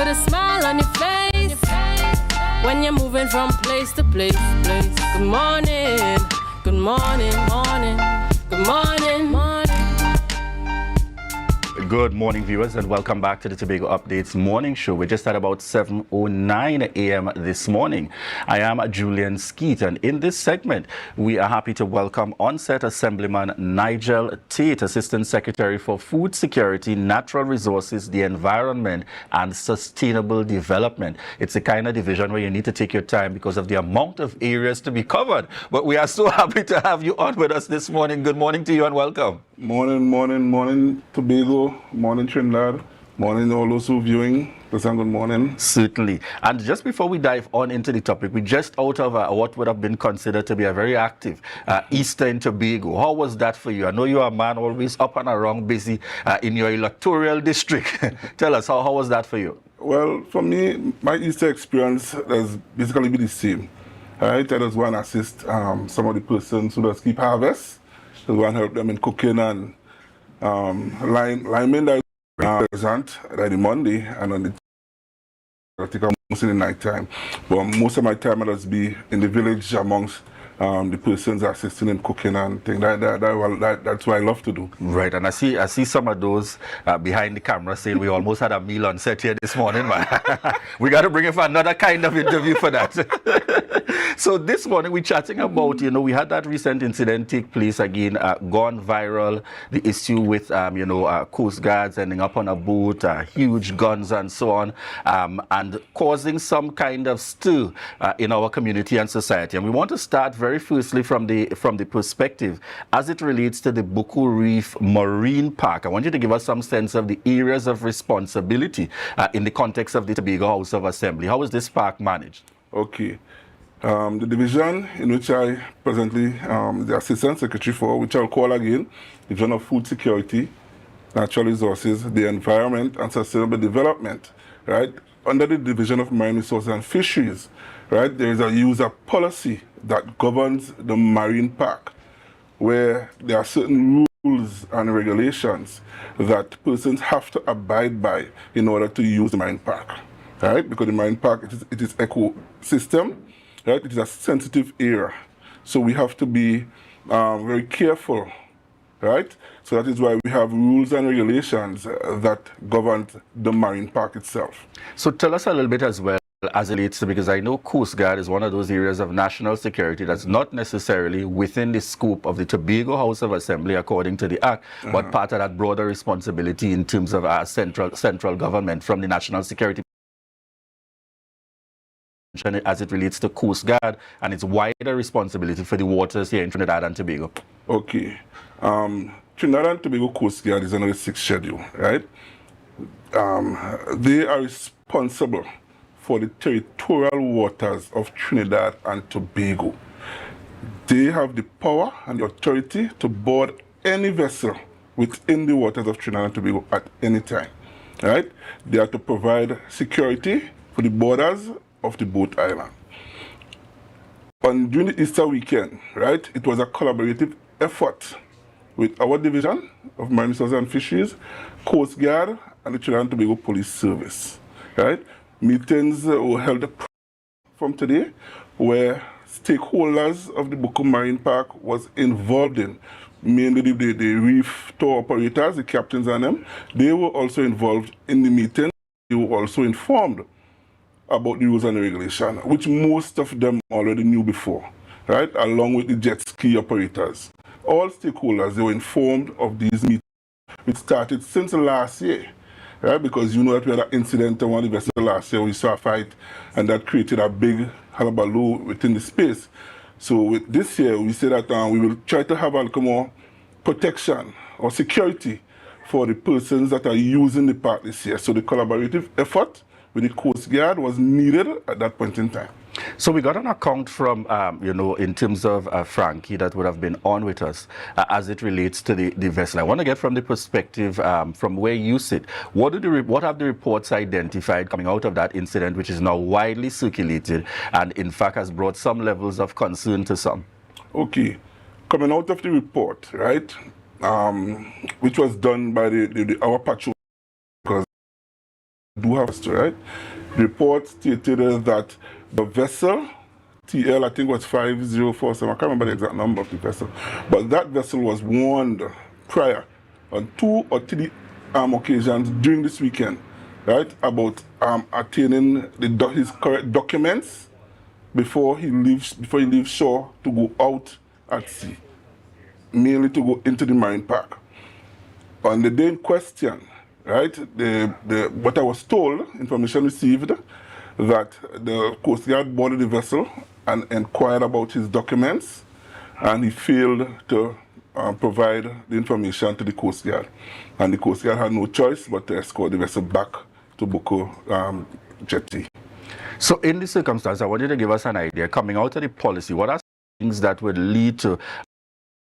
Put a smile on your face when you're moving from place to place. Good morning, good morning, morning, good morning, morning. Good morning, viewers, and welcome back to the Tobago Updates morning show. We're just at about 7:09 a.m. this morning. I am Julien Skeete, and in this segment, we are happy to welcome on-set Assemblyman Nigel Taitt, Assistant Secretary for Food Security, Natural Resources, the Environment, and Sustainable Development. It's a kind of division where you need to take your time because of the amount of areas to be covered. But we are so happy to have you on with us this morning. Good morning to you and welcome. Morning, Tobago, morning, Trinidad, morning, all those who viewing. Good morning. Certainly. And just before we dive on into the topic, we're just out of what would have been considered to be a very active Easter in Tobago. How was that for you? I know you're a man always up and around, busy in your electoral district. Tell us, how was that for you? Well, for me, my Easter experience has basically been the same. Right? I just want to assist some of the persons who just keep harvest. I want to help them in cooking and linemen that present on the Monday and on the I think I'm mostly in the night time. But most of my time I just be in the village amongst the persons assisting in cooking and things like that. That's what I love to do. Right, and I see some of those behind the camera saying we almost had a meal on set here this morning, man. We got to bring in for another kind of interview for that. So this morning we're chatting about, we had that recent incident take place again, gone viral, the issue with, Coast Guards ending up on a boat, huge guns and so on, and causing some kind of stir in our community and society. And we want to start very firstly from the perspective as it relates to the Buccoo Reef Marine Park. I want you to give us some sense of the areas of responsibility in the context of the Tobago House of Assembly. How is this park managed? Okay. The division in which I presently the Assistant Secretary for, which I'll call again, Division of Food Security, Natural Resources, the Environment and Sustainable Development, right? Under the Division of Marine Resources and Fisheries, right, there is a user policy that governs the marine park, where there are certain rules and regulations that persons have to abide by in order to use the marine park, right? Because the marine park, it is ecosystem, right? It is a sensitive area, so we have to be very careful, right? So that is why we have rules and regulations that govern the marine park itself. So tell us a little bit as well as it relates to, because I know Coast Guard is one of those areas of national security that's not necessarily within the scope of the Tobago House of Assembly according to the Act, but part of that broader responsibility in terms of our central government from the national security as it relates to Coast Guard and its wider responsibility for the waters here in Trinidad and Tobago. Okay. Trinidad and Tobago Coast Guard is under the 6th schedule, right? They are responsible for the territorial waters of Trinidad and Tobago. They have the power and the authority to board any vessel within the waters of Trinidad and Tobago at any time, right? They are to provide security for the borders of the boat island. During the Easter weekend, right, it was a collaborative effort with our Division of Marine Resources and Fisheries, Coast Guard, and the Trinidad and Tobago Police Service, right? Meetings were held from today where stakeholders of the Buccoo Marine Park was involved in, mainly the reef tour operators, the captains and them. They were also involved in the meeting. They were also informed about the rules and the regulation, which most of them already knew before, right? Along with the jet ski operators. All stakeholders, they were informed of these meetings, which started since last year, right? Because you know that we had an incident on one of the vessels last year, we saw a fight, and that created a big hullabaloo within the space. So with this year, we say that we will try to have a little more protection or security for the persons that are using the park this year. So the collaborative effort with the Coast Guard was needed at that point in time. So we got an account from, in terms of Frankie that would have been on with us as it relates to the vessel. I want to get from the perspective from where you sit. What have the reports identified coming out of that incident, which is now widely circulated and in fact has brought some levels of concern to some? Okay. Coming out of the report, right, which was done by our patrol, because do have to, right? The report stated that the vessel, TL, I think was 5047, I can't remember the exact number of the vessel, but that vessel was warned prior on 2 or 3 occasions during this weekend, right, about attaining his correct documents before he leaves shore to go out at sea, mainly to go into the marine park. On the day in question, right, what I was told, information received, that the Coast Guard boarded the vessel and inquired about his documents, and he failed to provide the information to the Coast Guard. And the Coast Guard had no choice but to escort the vessel back to Buccoo jetty. So in this circumstance, I want you to give us an idea, coming out of the policy, what are things that would lead to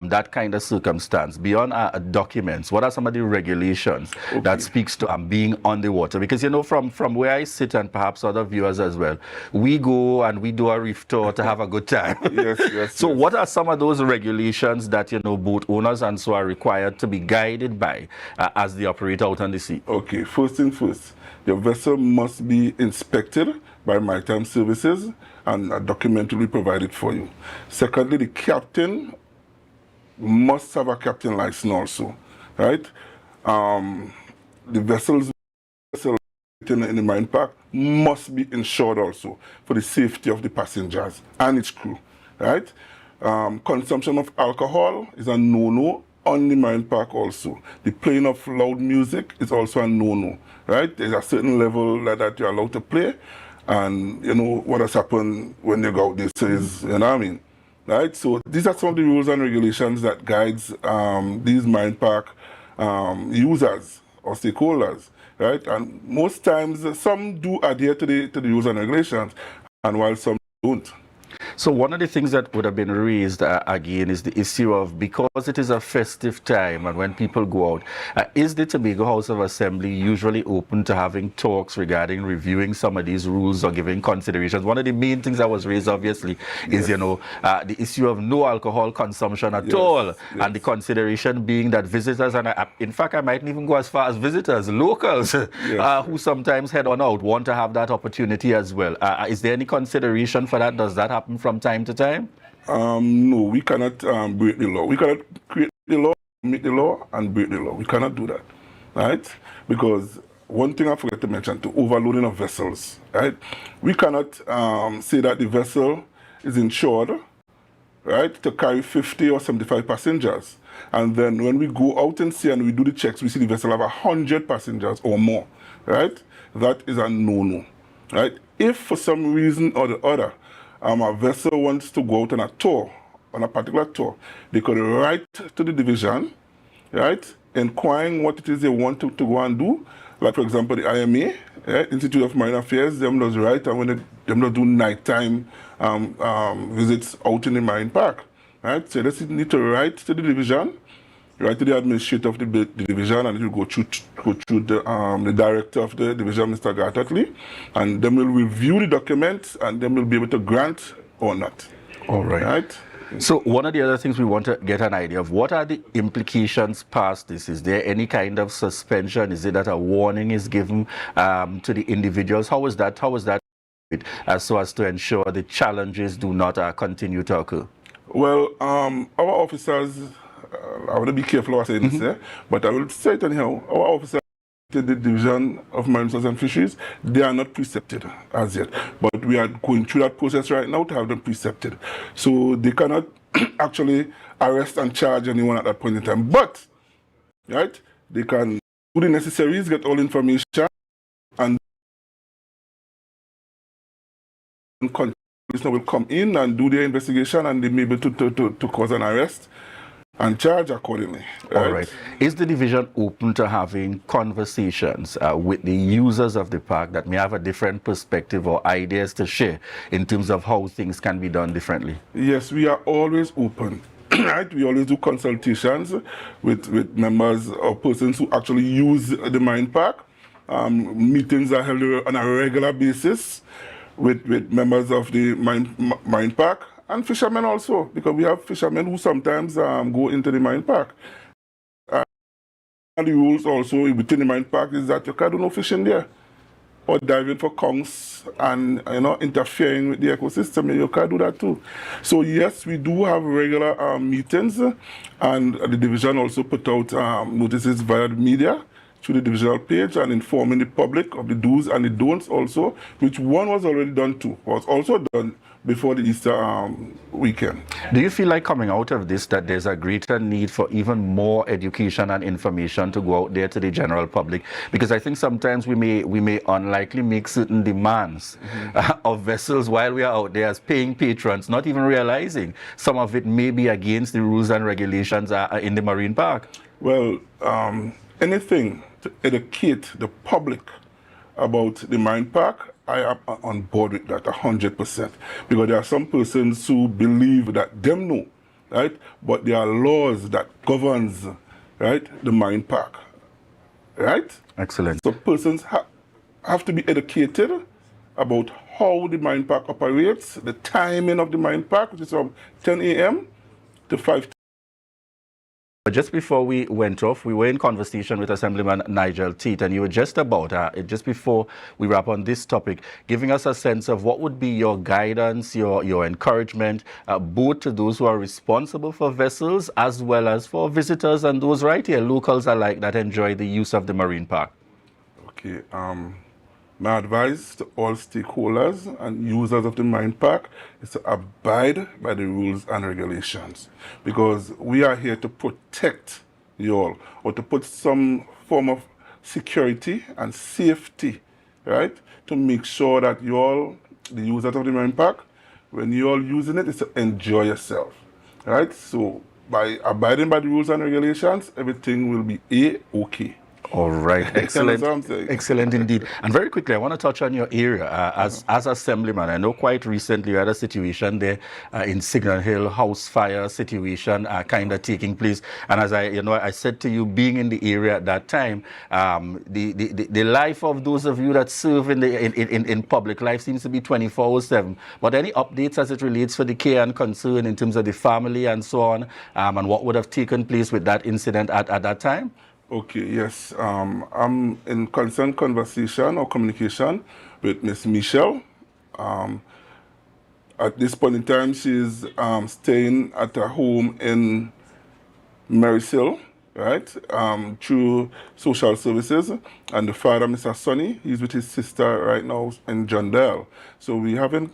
that kind of circumstance beyond documents? What are some of the regulations that speaks to being on the water? Because, you know, from where I sit, and perhaps other viewers as well, we go and we do a reef tour to have a good time. Yes. So what are some of those regulations that, you know, boat owners and so are required to be guided by as the operator out on the sea? Okay, first thing first, your vessel must be inspected by Maritime Services and a document will be provided for you. Secondly, the captain must have a captain license also, right? The vessels in the marine park must be insured also for the safety of the passengers and its crew, right? Consumption of alcohol is a no-no on the marine park also. The playing of loud music is also a no-no, right? There's a certain level that you're allowed to play, and you know what has happened when you go out there says, you know what I mean? Right, so these are some of the rules and regulations that guides these marine park users or stakeholders, right? And most times, some do adhere to the rules and regulations, and while some don't. So one of the things that would have been raised again is the issue of, because it is a festive time and when people go out, is the Tobago House of Assembly usually open to having talks regarding reviewing some of these rules or giving considerations? One of the main things that was raised, obviously, is, you know, the issue of no alcohol consumption at all, and the consideration being that visitors, and in fact, I mightn't even go as far as visitors, locals, who sometimes head on out, want to have that opportunity as well. Is there any consideration for that? Does that happen from time to time? No, we cannot break the law. We cannot create the law, make the law, and break the law. We cannot do that, right? Because one thing I forgot to mention, to overloading of vessels, right? We cannot say that the vessel is insured, right, to carry 50 or 75 passengers. And then when we go out and see and we do the checks, we see the vessel have 100 passengers or more, right? That is a no-no, right? If for some reason or the other, a vessel wants to go out on a tour, on a particular tour, they could write to the division, right, inquiring what it is they want to go and do. Like, for example, the IMA, Institute of Marine Affairs, them does write, and when they do nighttime visits out in the marine park, right? So they just need to write to the division, write to the administrator of the division, and it will go through the director of the division, Mr. Gartatley, and then we'll review the documents, and then we'll be able to grant or not. All right. So one of the other things we want to get an idea of, what are the implications past this? Is there any kind of suspension? Is it that a warning is given to the individuals? How is that so as to ensure the challenges do not continue to occur? Well, our officers, I want to be careful what I say this, but I will say it anyhow. Our officers in the Division of Marine Resources and Fisheries, they are not precepted as yet. But we are going through that process right now to have them precepted. So they cannot actually arrest and charge anyone at that point in time. But, right, they can do the necessaries, get all information, and police will come in and do their investigation, and they may be able to cause an arrest and charge accordingly. Right? All right. Is the division open to having conversations with the users of the park that may have a different perspective or ideas to share in terms of how things can be done differently? Yes, we are always open. Right? We always do consultations with members or persons who actually use the marine park. Meetings are held on a regular basis with members of the marine park. And fishermen also, because we have fishermen who sometimes go into the marine park. And the rules also within the marine park is that you can't do no fishing there. or diving for conchs and interfering with the ecosystem, you can do that too. So yes, we do have regular meetings, and the division also put out notices via the media through the divisional page and informing the public of the do's and the don'ts also, which one was already done too, was also done before the Easter weekend. Do you feel like coming out of this that there's a greater need for even more education and information to go out there to the general public? Because I think sometimes we may unlikely make certain demands of vessels while we are out there as paying patrons, not even realizing some of it may be against the rules and regulations in the marine park. Well, anything to educate the public about the marine park, I am on board with that 100%, because there are some persons who believe that them know, right? But there are laws that governs, right, the marine park, right? Excellent. So persons have to be educated about how the marine park operates, the timing of the marine park, which is from 10 a.m. to 5. Just before we went off, we were in conversation with Assemblyman Nigel Taitt, and you were just about, just before we wrap on this topic, giving us a sense of what would be your guidance, your encouragement, both to those who are responsible for vessels as well as for visitors and those right here, locals alike, that enjoy the use of the marine park. Okay, my advice to all stakeholders and users of the marine park is to abide by the rules and regulations, because we are here to protect you all, or to put some form of security and safety, right, to make sure that you all, the users of the marine park, when you all using it, is to enjoy yourself, right? So by abiding by the rules and regulations, everything will be A-okay. All right, excellent, excellent indeed. And very quickly, I want to touch on your area as Assemblyman. I know quite recently you had a situation there in Signal Hill, house fire situation kind of taking place. And as I said to you, being in the area at that time, the life of those of you that serve in public life seems to be 24/7. But any updates as it relates for the care and concern in terms of the family and so on, and what would have taken place with that incident at that time? Okay, yes. I'm in constant conversation or communication with Miss Michelle. At this point in time, she's staying at her home in Marysill, right, through social services. And the father, Mr. Sonny, he's with his sister right now in John Dale. So we having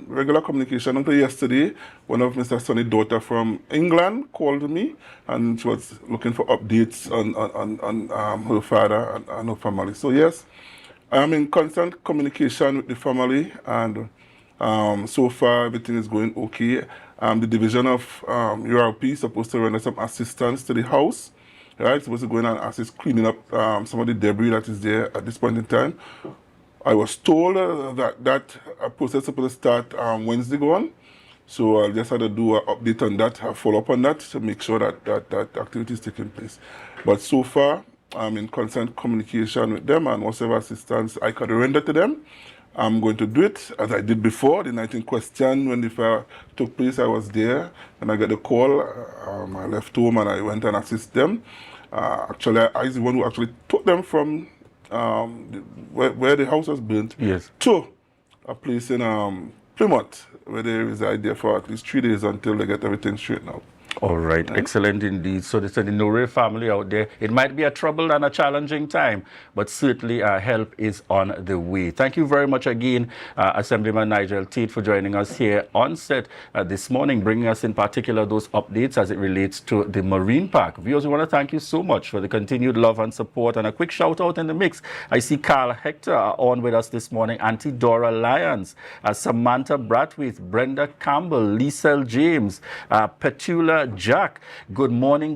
regular communication. Until yesterday, one of Mr. Sonny's daughter from England called me, and she was looking for updates on her father and her family. So yes, I'm in constant communication with the family, and so far everything is going okay. The division of URP is supposed to render some assistance to the house, right? Supposed to go in and assist cleaning up some of the debris that is there at this point in time. I was told that process is supposed to start Wednesday going. So I just had to do an update on that, a follow-up on that, to make sure that activity is taking place. But so far, I'm in constant communication with them, and whatever assistance I could render to them, I'm going to do it as I did before. The night in question, when the fire took place, I was there, and I got the call. I left home and I went and assisted them. Actually, I was the one who actually took them from where the house was burnt, yes, to a place in Plymouth, where they reside there for at least 3 days until they get everything straightened out. All right, excellent indeed. So the Nore family out there, it might be a troubled and a challenging time, but certainly help is on the way. Thank you very much again, Assemblyman Nigel Taitt, for joining us here on set this morning, bringing us in particular those updates as it relates to the marine park. Viewers, we want to thank you so much for the continued love and support, and a quick shout out in the mix. I see Carl Hector on with us this morning, Auntie Dora Lyons, Samantha Bratwith, Brenda Campbell, Lisa James, Petula Jack. Good morning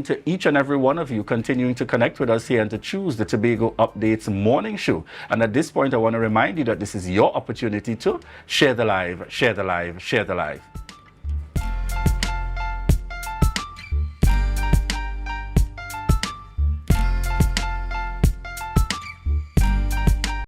to each and every one of you continuing to connect with us here and to choose the Tobago Updates morning show. And at this point, I want to remind you that this is your opportunity to share the live, share the live, share the live.